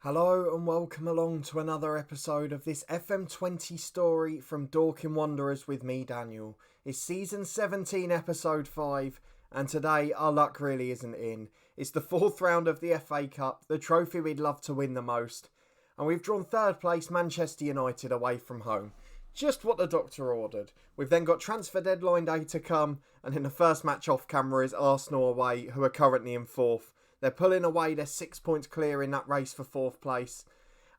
Hello and welcome along to another episode of this FM20 story from Dorking Wanderers with me, Daniel. It's season 17, episode 5, and today our luck really isn't in. It's the fourth round of the FA Cup, the trophy we'd love to win the most, and we've drawn third place Manchester United away from home. Just what the doctor ordered. We've then got transfer deadline day to come, and in the first match off camera is Arsenal away, who are currently in fourth. They're pulling away, they're 6 points clear in that race for fourth place.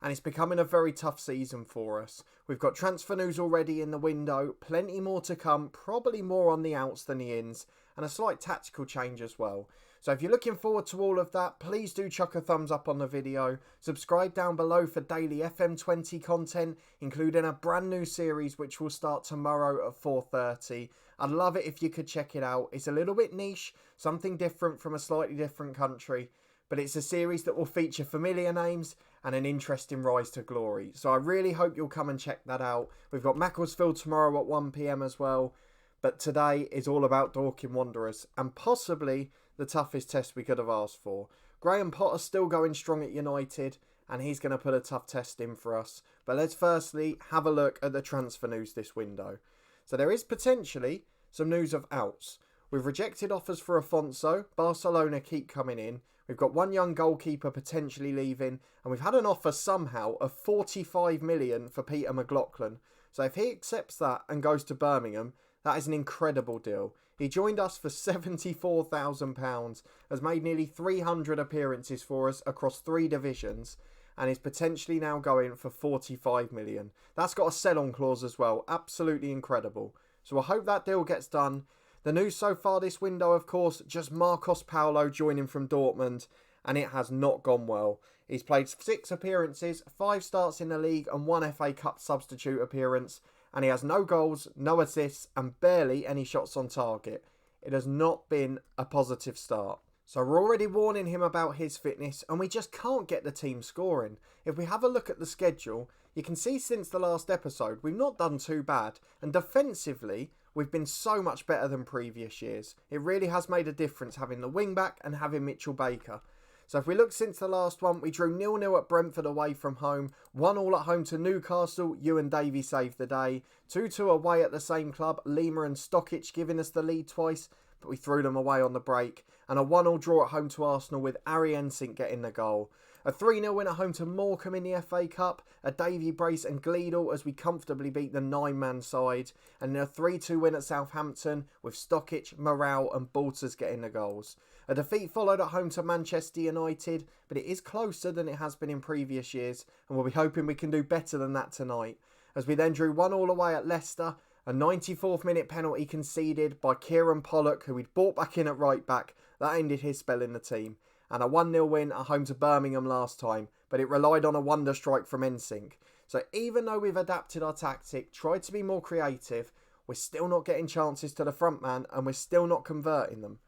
And it's becoming a very tough season for us. We've got transfer news already in the window, plenty more to come, probably more on the outs than the ins, and a slight tactical change as well. So if you're looking forward to all of that, please do chuck a thumbs up on the video. Subscribe down below for daily FM20 content, including a brand new series which will start tomorrow at 4:30. I'd love it if you could check it out. It's a little bit niche, something different from a slightly different country, but it's a series that will feature familiar names and an interesting rise to glory. So I really hope you'll come and check that out. We've got Macclesfield tomorrow at 1 PM as well. But today is all about Dorking Wanderers and possibly the toughest test we could have asked for. Graham Potter's still going strong at United and he's going to put a tough test in for us. But let's firstly have a look at the transfer news this window. So there is potentially some news of outs. We've rejected offers for Afonso. Barcelona keep coming in. We've got one young goalkeeper potentially leaving. And we've had an offer somehow of 45 million for Peter McLaughlin. So if he accepts that and goes to Birmingham, that is an incredible deal. He joined us for £74,000, has made nearly 300 appearances for us across 3 divisions, and is potentially now going for 45 million. That's got a sell-on clause as well. Absolutely incredible. So I hope that deal gets done. The news so far this window, of course, just Marcos Paulo joining from Dortmund, and it has not gone well. He's played 6 appearances, 5 starts in the league and 1 FA Cup substitute appearance, and he has no goals, no assists, and barely any shots on target. It has not been a positive start. So we're already warning him about his fitness, and we just can't get the team scoring. If we have a look at the schedule, you can see since the last episode, we've not done too bad, and defensively, we've been so much better than previous years. It really has made a difference having the wing-back and having Mitchell Baker. So if we look since the last one, we drew 0-0 at Brentford away from home, 1-1 at home to Newcastle, Ewan Davey saved the day, 2-2 away at the same club, Lima and Stokic giving us the lead twice, but we threw them away on the break, and a 1-1 draw at home to Arsenal with Ari Ensink getting the goal. A 3-0 win at home to Morecambe in the FA Cup, a Davy brace and Gleadle as we comfortably beat the 9-man side, and a 3-2 win at Southampton with Stokic, Morale and Balters getting the goals. A defeat followed at home to Manchester United, but it is closer than it has been in previous years, and we'll be hoping we can do better than that tonight. As we then drew 1-1 away at Leicester, a 94th minute penalty conceded by Kieran Pollock, who we'd brought back in at right back. That ended his spell in the team. And a 1-0 win at home to Birmingham last time, but it relied on a wonder strike from Ensink. So even though we've adapted our tactic, tried to be more creative, we're still not getting chances to the front man and we're still not converting them.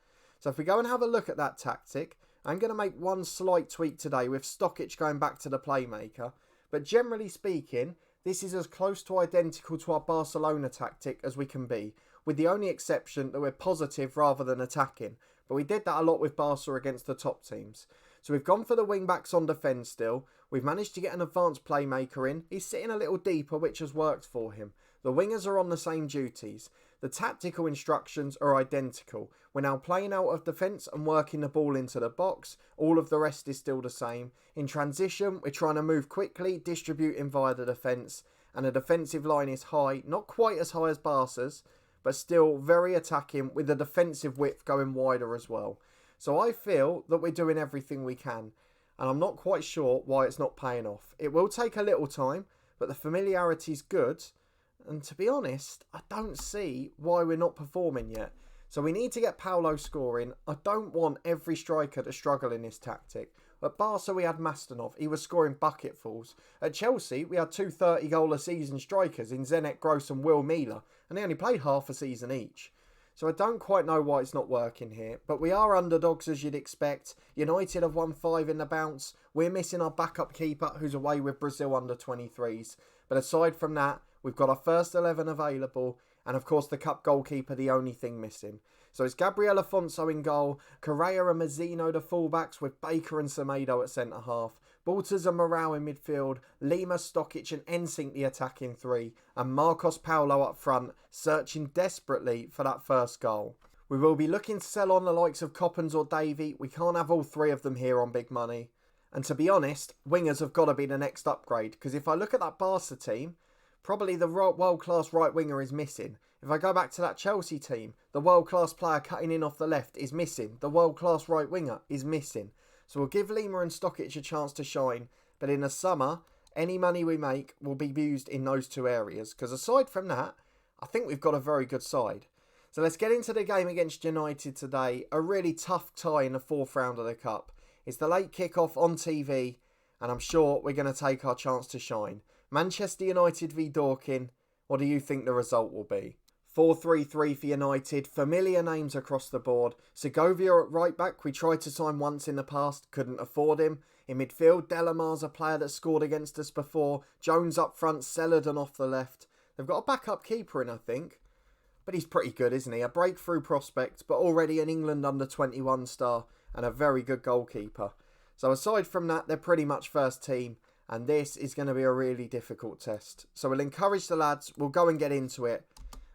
So if we go and have a look at that tactic, I'm going to make one slight tweak today with Stokic going back to the playmaker. But generally speaking, this is as close to identical to our Barcelona tactic as we can be, with the only exception that we're positive rather than attacking. But we did that a lot with Barca against the top teams. So we've gone for the wing-backs on defence still. We've managed to get an advanced playmaker in. He's sitting a little deeper, which has worked for him. The wingers are on the same duties. The tactical instructions are identical. We're now playing out of defence and working the ball into the box. All of the rest is still the same. In transition, we're trying to move quickly, distributing via the defence. And the defensive line is high, not quite as high as Barca's, but still very attacking with the defensive width going wider as well. So I feel that we're doing everything we can, and I'm not quite sure why it's not paying off. It will take a little time, but the familiarity's good, and to be honest, I don't see why we're not performing yet. So we need to get Paulo scoring. I don't want every striker to struggle in this tactic. At Barca we had Mastonov, he was scoring bucketfuls. At Chelsea we had 2 30-goal-a-season strikers in Zenet Gross and Will Miller, and they only played half a season each. So I don't quite know why it's not working here, but we are underdogs as you'd expect. United have won 5 in the bounce. We're missing our backup keeper who's away with Brazil under-23s. But aside from that, we've got our first 11 available, and of course the cup goalkeeper the only thing missing. So it's Gabriel Afonso in goal, Correa and Mazzino the fullbacks with Baker and Semedo at centre-half, Balters and Morale in midfield, Lima, Stokic and Ensink the attacking three, and Marcos Paulo up front, searching desperately for that first goal. We will be looking to sell on the likes of Coppens or Davey. We can't have all three of them here on big money. And to be honest, wingers have got to be the next upgrade, because if I look at that Barca team, probably the world-class right winger is missing. If I go back to that Chelsea team, the world-class player cutting in off the left is missing. The world-class right winger is missing. So we'll give Lima and Stokic a chance to shine. But in the summer, any money we make will be used in those two areas. Because aside from that, I think we've got a very good side. So let's get into the game against United today. A really tough tie in the fourth round of the Cup. It's the late kickoff on TV. And I'm sure we're going to take our chance to shine. Manchester United v Dorking. What do you think the result will be? 4-3-3 for United, familiar names across the board. Segovia at right back, we tried to sign once in the past, couldn't afford him. In midfield, Delamar's a player that scored against us before. Jones up front, Celadon off the left. They've got a backup keeper in, I think. But he's pretty good, isn't he? A breakthrough prospect, but already an England under-21 star and a very good goalkeeper. So aside from that, they're pretty much first team. And this is going to be a really difficult test. So we'll encourage the lads, we'll go and get into it.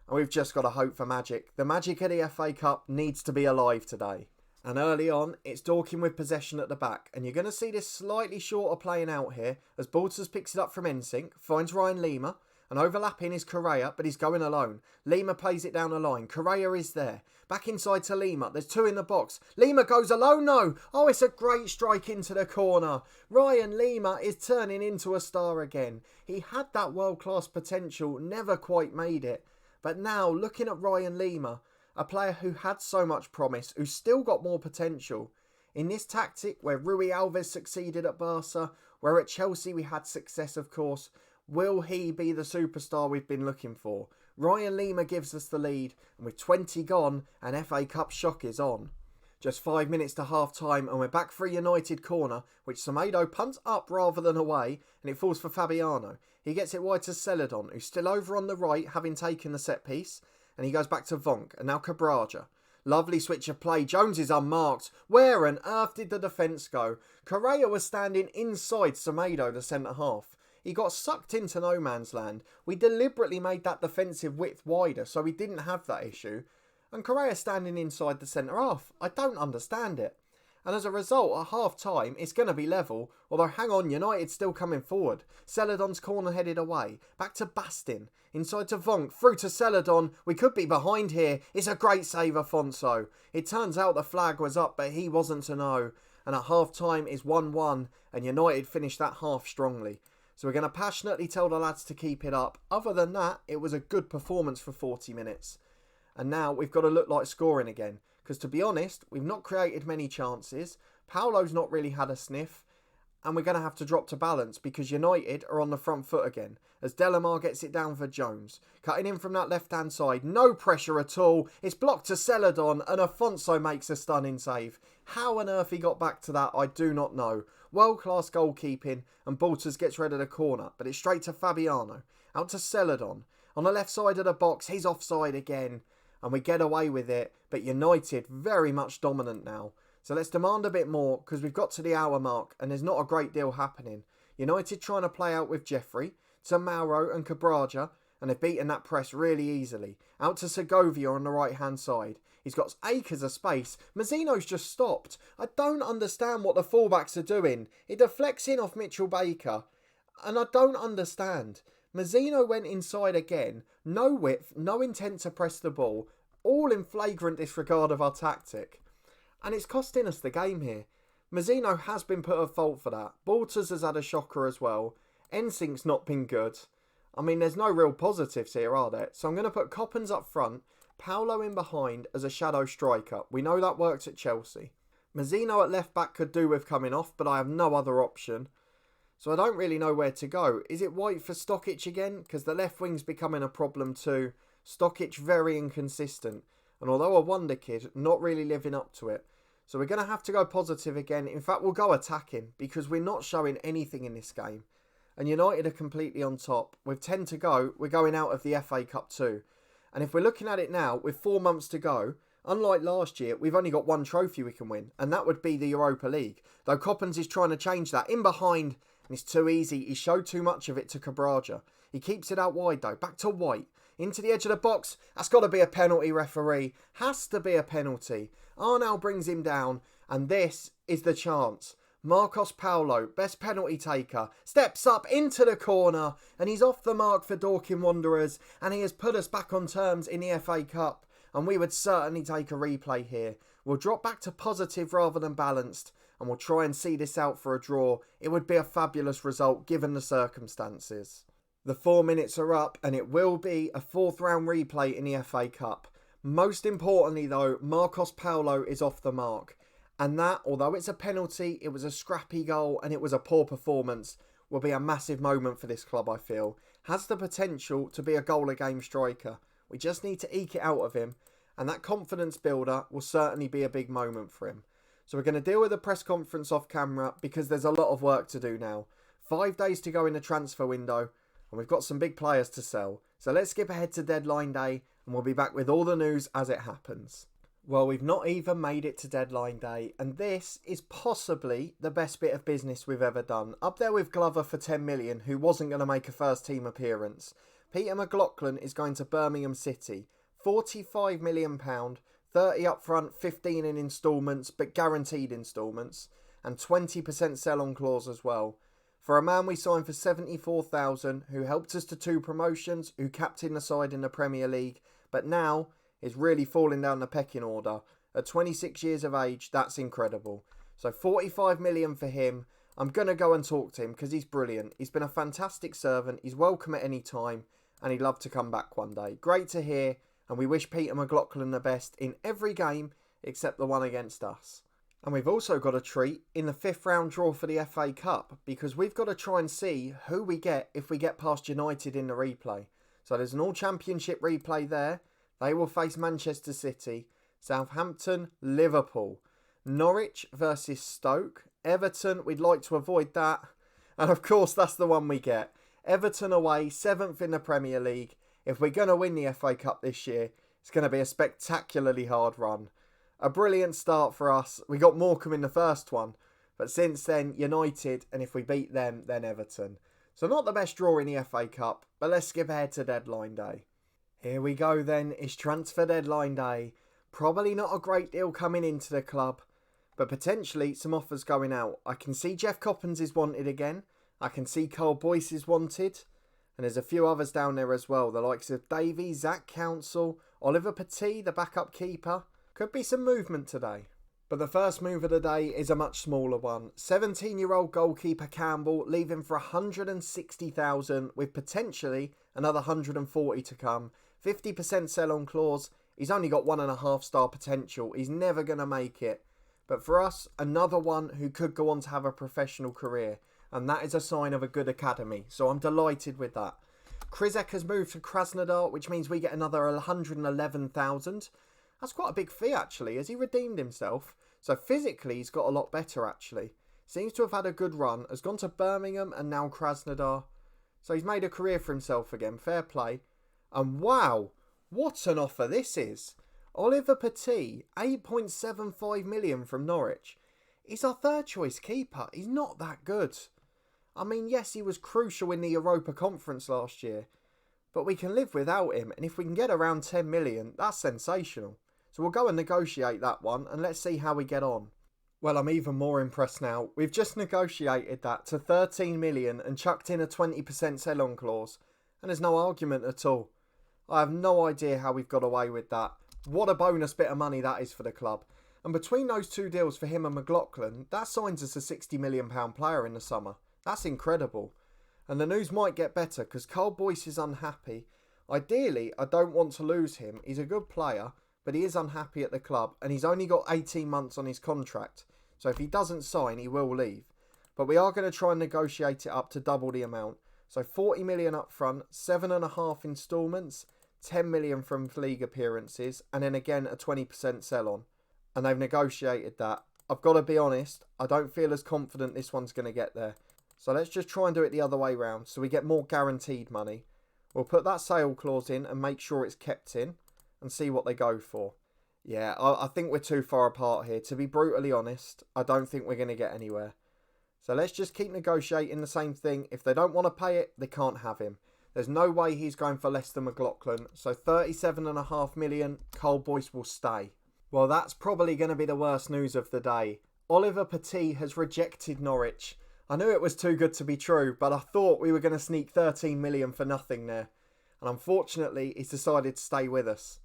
And we've just got to hope for magic. The magic of the FA Cup needs to be alive today. And early on, it's Dorking with possession at the back. And you're going to see this slightly shorter playing out here as Balters picks it up from Ensink, finds Ryan Lima. And overlapping is Correa, but he's going alone. Lima plays it down the line. Correa is there. Back inside to Lima. There's two in the box. Lima goes alone, no. Oh, it's a great strike into the corner. Ryan Lima is turning into a star again. He had that world-class potential, never quite made it. But now, looking at Ryan Lima, a player who had so much promise, who's still got more potential. In this tactic, where Rui Alves succeeded at Barca, where at Chelsea we had success, of course, will he be the superstar we've been looking for? Ryan Lima gives us the lead, and with 20 gone, an FA Cup shock is on. Just 5 minutes to half-time, and we're back for a United corner, which Semedo punts up rather than away, and it falls for Fabiano. He gets it wide to Celadon, who's still over on the right, having taken the set piece, and he goes back to Vonk, and now Cabraja. Lovely switch of play. Jones is unmarked. Where on earth did the defence go? Correa was standing inside Semedo, the centre-half. He got sucked into no man's land. We deliberately made that defensive width wider, so we didn't have that issue. And Correa standing inside the centre-half. I don't understand it. And as a result, at half-time, it's going to be level. Although, hang on, United's still coming forward. Celadon's corner headed away. Back to Bastin. Inside to Vonk. Through to Celadon. We could be behind here. It's a great save, Afonso. It turns out the flag was up, but he wasn't to know. And at half-time is 1-1. And United finished that half strongly. So we're going to passionately tell the lads to keep it up. Other than that, it was a good performance for 40 minutes. And now we've got to look like scoring again. Because to be honest, we've not created many chances. Paulo's not really had a sniff. And we're going to have to drop to balance because United are on the front foot again. As Delamar gets it down for Jones. Cutting in from that left-hand side. No pressure at all. It's blocked to Celadon and Afonso makes a stunning save. How on earth he got back to that, I do not know. World-class goalkeeping and Balters gets rid of the corner. But it's straight to Fabiano. Out to Celadon. On the left side of the box, he's offside again. And we get away with it. But United very much dominant now. So let's demand a bit more because we've got to the hour mark and there's not a great deal happening. United trying to play out with Jeffrey, to Mauro and Cabraja, and they've beaten that press really easily. Out to Segovia on the right hand side. He's got acres of space. Mazzino's just stopped. I don't understand what the fullbacks are doing. It deflects in off Mitchell Baker. And I don't understand. Mazzino went inside again. No width, no intent to press the ball. All in flagrant disregard of our tactic. And it's costing us the game here. Mazzino has been put at fault for that. Balters has had a shocker as well. Ensink's not been good. I mean, there's no real positives here, are there? So I'm going to put Coppens up front, Paulo in behind as a shadow striker. We know that works at Chelsea. Mazzino at left back could do with coming off, but I have no other option. So I don't really know where to go. Is it White for Stokic again? Because the left wing's becoming a problem too. Stokic very inconsistent. And although a wonder kid, not really living up to it. So we're going to have to go positive again. In fact, we'll go attacking because we're not showing anything in this game. And United are completely on top. With 10 to go, we're going out of the FA Cup too. And if we're looking at it now, with 4 months to go, Unlike last year, we've only got one trophy we can win, and that would be the Europa League. Though Coppens is trying to change that. In behind, and it's too easy. He showed too much of it to Cabraja. He keeps it out wide though. Back to White. Into the edge of the box. That's got to be a penalty, referee. Has to be a penalty. Arnau brings him down, and this is the chance. Marcos Paulo, best penalty taker, steps up into the corner, and he's off the mark for Dorking Wanderers, and he has put us back on terms in the FA Cup, and we would certainly take a replay here. We'll drop back to positive rather than balanced, and we'll try and see this out for a draw. It would be a fabulous result given the circumstances. The 4 minutes are up, and it will be a fourth round replay in the FA Cup. Most importantly though, Marcos Paulo is off the mark. And that, although it's a penalty, it was a scrappy goal and it was a poor performance, will be a massive moment for this club, I feel. Has the potential to be a goal-a-game striker. We just need to eke it out of him, and that confidence builder will certainly be a big moment for him. So we're going to deal with the press conference off camera because there's a lot of work to do now. 5 days to go in the transfer window, and we've got some big players to sell. So let's skip ahead to deadline day, and we'll be back with all the news as it happens. Well, we've not even made it to deadline day, and this is possibly the best bit of business we've ever done. Up there with Glover for 10 million, who wasn't going to make a first team appearance. Peter McLaughlin is going to Birmingham City. £45 million, 30 up front, 15 in instalments, but guaranteed instalments, and 20% sell-on clause as well. For a man we signed for 74,000, who helped us to 2 promotions, who captained the side in the Premier League, but now is really falling down the pecking order. At 26 years of age, that's incredible. So 45 million for him. I'm going to go and talk to him because he's brilliant. He's been a fantastic servant. He's welcome at any time and he'd love to come back one day. Great to hear, and we wish Peter McLaughlin the best in every game except the one against us. And we've also got a treat in the 5th round draw for the FA Cup because we've got to try and see who we get if we get past United in the replay. So there's an all-championship replay there. They will face Manchester City, Southampton, Liverpool, Norwich versus Stoke, Everton, we'd like to avoid that. And of course, that's the one we get. Everton away, 7th in the Premier League. If we're going to win the FA Cup this year, it's going to be a spectacularly hard run. A brilliant start for us. We got Morecambe in the first one. But since then, United, and if we beat them, then Everton. So not the best draw in the FA Cup, but let's skip ahead to deadline day. Here we go then, it's transfer deadline day. Probably not a great deal coming into the club, but potentially some offers going out. I can see Jeff Coppens is wanted again. I can see Carl Boyce is wanted. And there's a few others down there as well. The likes of Davey, Zach Council, Oliver Petit, the backup keeper. Could be some movement today. But the first move of the day is a much smaller one. 17-year-old goalkeeper Campbell leaving for 160,000 with potentially another 140 to come. 50% sell-on clause. He's only got 1.5 star potential. He's never going to make it. But for us, another one who could go on to have a professional career. And that is a sign of a good academy. So I'm delighted with that. Krizek has moved to Krasnodar, which means we get another 111,000. That's quite a big fee actually. Has he redeemed himself? So physically he's got a lot better actually. Seems to have had a good run. Has gone to Birmingham and now Krasnodar. So he's made a career for himself again. Fair play. And wow, what an offer this is. Oliver Petit, 8.75 million from Norwich. He's our third choice keeper. He's not that good. I mean, yes, he was crucial in the Europa Conference last year, but we can live without him. And if we can get around 10 million, that's sensational. So we'll go and negotiate that one and let's see how we get on. Well, I'm even more impressed now. We've just negotiated that to 13 million and chucked in a 20% sell-on clause. And there's no argument at all. I have no idea how we've got away with that. What a bonus bit of money that is for the club. And between those two deals for him and McLaughlin, that signs us a £60 million player in the summer. That's incredible. And the news might get better because Carl Boyce is unhappy. Ideally, I don't want to lose him. He's a good player, but he is unhappy at the club and he's only got 18 months on his contract. So if he doesn't sign, he will leave. But we are going to try and negotiate it up to double the amount. So 40 million up front, 7.5 instalments, 10 million from league appearances, and then again a 20% sell-on. And they've negotiated that. I've got to be honest, I don't feel as confident this one's going to get there. So let's just try and do it the other way round so we get more guaranteed money. We'll put that sale clause in and make sure it's kept in and see what they go for. Yeah, I think we're too far apart here. To be brutally honest, I don't think we're going to get anywhere. So let's just keep negotiating the same thing. If they don't want to pay it, they can't have him. There's no way he's going for less than McLaughlin. So 37.5 million, Cole Boyce will stay. Well, that's probably going to be the worst news of the day. Oliver Petit has rejected Norwich. I knew it was too good to be true, but I thought we were going to sneak 13 million for nothing there. And unfortunately, he's decided to stay with us.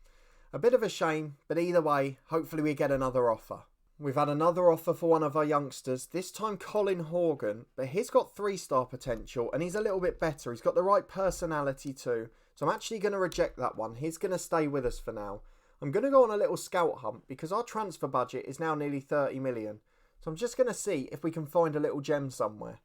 A bit of a shame, but either way, hopefully we get another offer. We've had another offer for one of our youngsters, this time Colin Horgan, but he's got 3-star potential and he's a little bit better. He's got the right personality too. So I'm actually going to reject that one. He's going to stay with us for now. I'm going to go on a little scout hunt because our transfer budget is now nearly 30 million. So I'm just going to see if we can find a little gem somewhere.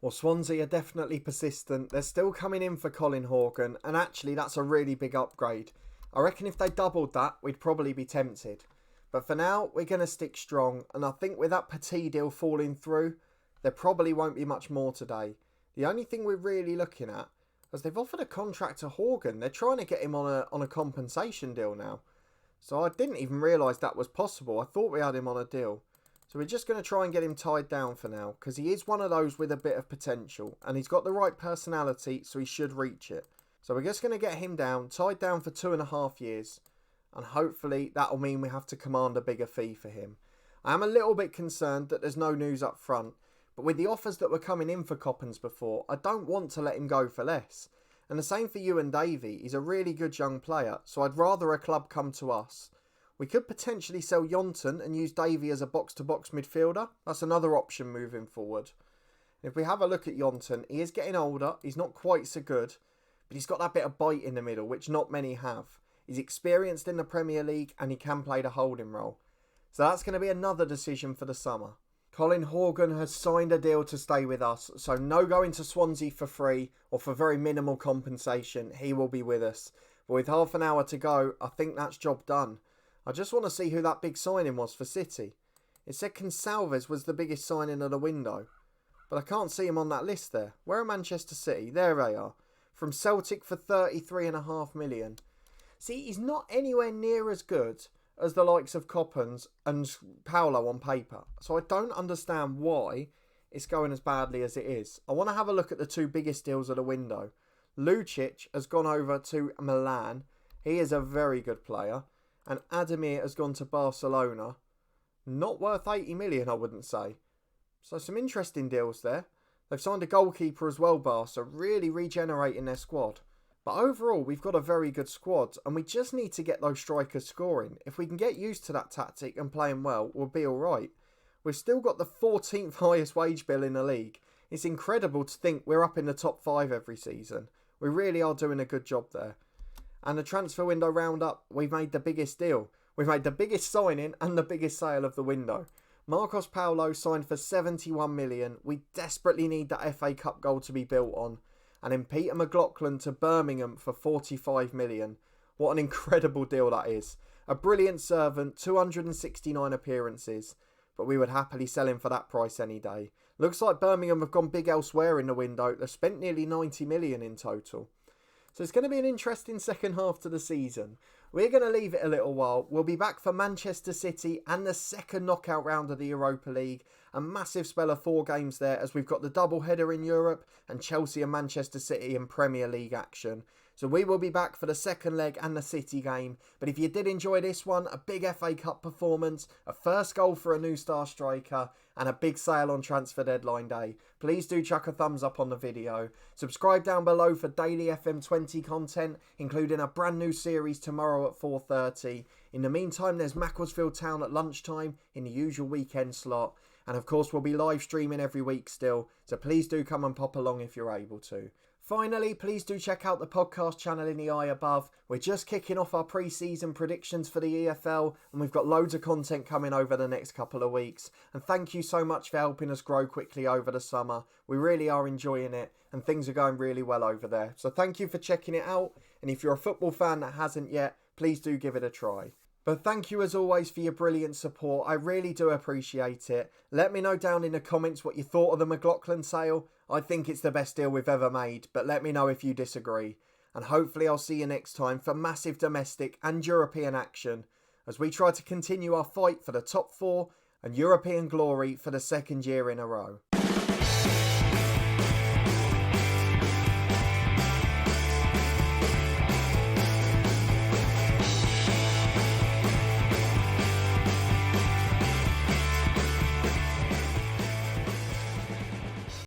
Well, Swansea are definitely persistent. They're still coming in for Colin Horgan, and actually that's a really big upgrade. I reckon if they doubled that, we'd probably be tempted. But for now, we're going to stick strong, and I think with that Petit deal falling through, there probably won't be much more today. The only thing we're really looking at is they've offered a contract to Horgan. They're trying to get him on a compensation deal now. So I didn't even realise that was possible. I thought we had him on a deal. So we're just going to try and get him tied down for now, because he is one of those with a bit of potential, and he's got the right personality, so he should reach it. So we're just going to get him down, tied down for 2.5 years. And hopefully that'll mean we have to command a bigger fee for him. I am a little bit concerned that there's no news up front, but with the offers that were coming in for Coppens before, I don't want to let him go for less. And the same for Ewan Davey. He's a really good young player, so I'd rather a club come to us. We could potentially sell Yonton and use Davey as a box-to-box midfielder. That's another option moving forward. If we have a look at Yonton, he is getting older. He's not quite so good, but he's got that bit of bite in the middle, which not many have. He's experienced in the Premier League and he can play the holding role. So that's going to be another decision for the summer. Colin Horgan has signed a deal to stay with us, so no going to Swansea for free or for very minimal compensation. He will be with us. But with half an hour to go, I think that's job done. I just want to see who that big signing was for City. It said Consalves was the biggest signing of the window, but I can't see him on that list there. Where are Manchester City? There they are. From Celtic for 33.5 million. See, he's not anywhere near as good as the likes of Coppens and Paolo on paper. So I don't understand why it's going as badly as it is. I want to have a look at the two biggest deals of the window. Lucic has gone over to Milan. He is a very good player. And Ademir has gone to Barcelona. Not worth 80 million, I wouldn't say. So some interesting deals there. They've signed a goalkeeper as well, Barca, really regenerating their squad. But overall, we've got a very good squad, and we just need to get those strikers scoring. If we can get used to that tactic and playing well, we'll be alright. We've still got the 14th highest wage bill in the league. It's incredible to think we're up in the top 5 every season. We really are doing a good job there. And the transfer window roundup, we've made the biggest deal. We've made the biggest signing and the biggest sale of the window. Marcos Paulo signed for 71 million. We desperately need that FA Cup goal to be built on. And then Peter McLaughlin to Birmingham for 45 million. What an incredible deal that is. A brilliant servant, 269 appearances. But we would happily sell him for that price any day. Looks like Birmingham have gone big elsewhere in the window. They've spent nearly 90 million in total. So it's going to be an interesting second half to the season. We're going to leave it a little while. We'll be back for Manchester City and the second knockout round of the Europa League. A massive spell of 4 games there as we've got the double header in Europe and Chelsea and Manchester City in Premier League action. So we will be back for the second leg and the City game. But if you did enjoy this one, a big FA Cup performance, a first goal for a new star striker, and a big sale on transfer deadline day, please do chuck a thumbs up on the video. Subscribe down below for daily FM20 content, including a brand new series tomorrow at 4:30. In the meantime, there's Macclesfield Town at lunchtime in the usual weekend slot. And of course, we'll be live streaming every week still, so please do come and pop along if you're able to. Finally, please do check out the podcast channel in the eye above. We're just kicking off our pre-season predictions for the EFL, and we've got loads of content coming over the next couple of weeks. And thank you so much for helping us grow quickly over the summer. We really are enjoying it, and things are going really well over there. So thank you for checking it out, and if you're a football fan that hasn't yet, please do give it a try. But thank you as always for your brilliant support. I really do appreciate it. Let me know down in the comments what you thought of the McLaughlin sale. I think it's the best deal we've ever made, but let me know if you disagree. And hopefully I'll see you next time for massive domestic and European action. as we try to continue our fight for the top 4 and European glory for the second year in a row.